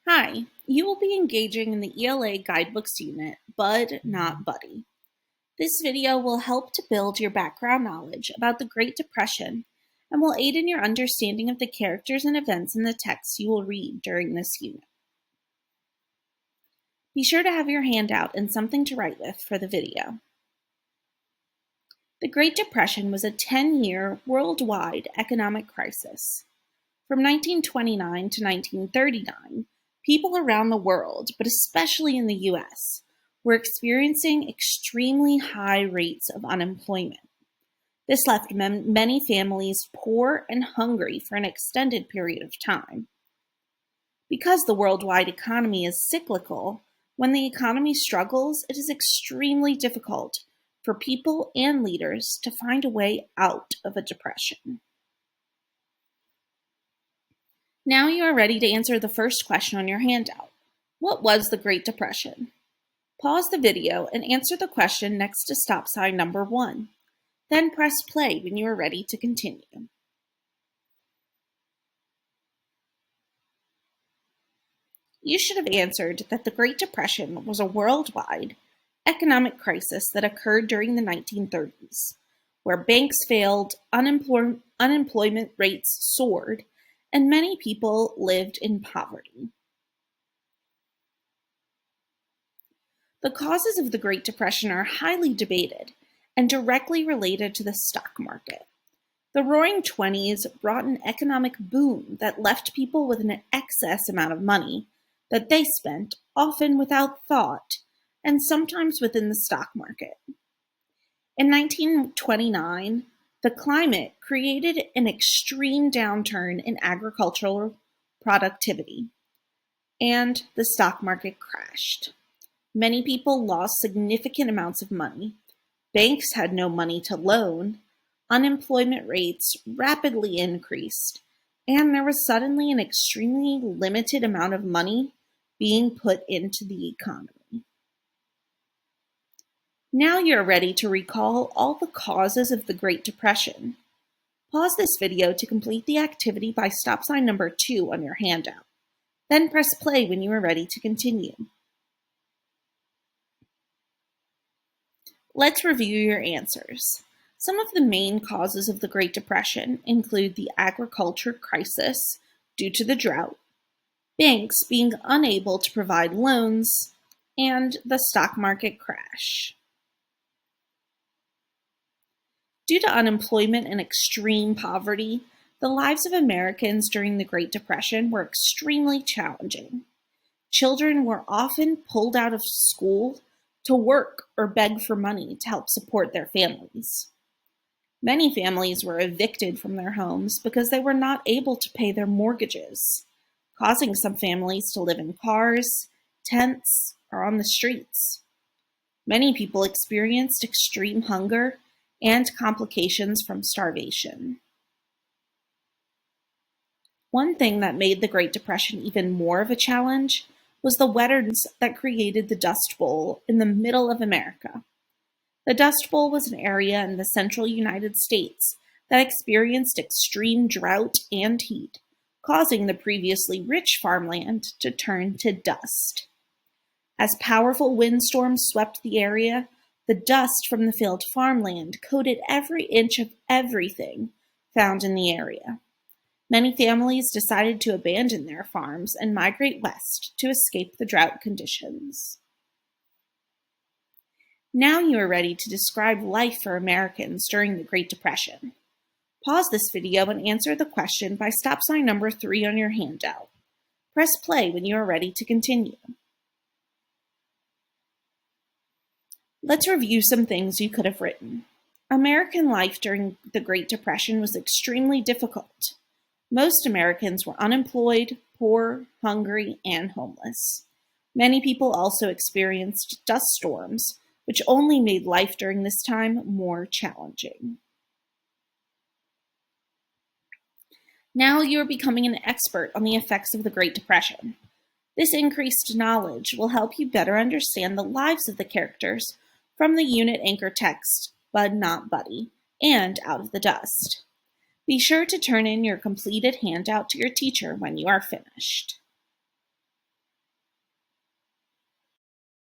Hi, you will be engaging in the ELA Guidebooks unit, Bud, Not Buddy. This video will help to build your background knowledge about the Great Depression and will aid in your understanding of the characters and events in the text you will read during this unit. Be sure to have your handout and something to write with for the video. The Great Depression was a 10-year worldwide economic crisis. From 1929 to 1939, people around the world, but especially in the US, were experiencing extremely high rates of unemployment. This left many families poor and hungry for an extended period of time. Because the worldwide economy is cyclical, when the economy struggles, it is extremely difficult for people and leaders to find a way out of a depression. Now you are ready to answer the first question on your handout. What was the Great Depression? Pause the video and answer the question next to stop sign number 1. Then press play when you are ready to continue. You should have answered that the Great Depression was a worldwide economic crisis that occurred during the 1930s, where banks failed, unemployment rates soared, and many people lived in poverty. The causes of the Great Depression are highly debated and directly related to the stock market. The Roaring Twenties brought an economic boom that left people with an excess amount of money that they spent, often without thought, and sometimes within the stock market. In 1929, the climate created an extreme downturn in agricultural productivity, and the stock market crashed. Many people lost significant amounts of money. Banks had no money to loan. Unemployment rates rapidly increased, and there was suddenly an extremely limited amount of money being put into the economy. Now you're ready to recall all the causes of the Great Depression. Pause this video to complete the activity by stop sign number 2 on your handout. Then press play when you are ready to continue. Let's review your answers. Some of the main causes of the Great Depression include the agriculture crisis due to the drought, banks being unable to provide loans, and the stock market crash. Due to unemployment and extreme poverty, the lives of Americans during the Great Depression were extremely challenging. Children were often pulled out of school to work or beg for money to help support their families. Many families were evicted from their homes because they were not able to pay their mortgages, causing some families to live in cars, tents, or on the streets. Many people experienced extreme hunger and complications from starvation. One thing that made the Great Depression even more of a challenge was the wetters that created the Dust Bowl in the middle of America. The Dust Bowl was an area in the central United States that experienced extreme drought and heat, causing the previously rich farmland to turn to dust. As powerful windstorms swept the area, the dust from the filled farmland coated every inch of everything found in the area. Many families decided to abandon their farms and migrate west to escape the drought conditions. Now you are ready to describe life for Americans during the Great Depression. Pause this video and answer the question by stop sign number 3 on your handout. Press play when you are ready to continue. Let's review some things you could have written. American life during the Great Depression was extremely difficult. Most Americans were unemployed, poor, hungry, and homeless. Many people also experienced dust storms, which only made life during this time more challenging. Now you are becoming an expert on the effects of the Great Depression. This increased knowledge will help you better understand the lives of the characters from the unit anchor text, Bud Not Buddy, and Out of the Dust. Be sure to turn in your completed handout to your teacher when you are finished.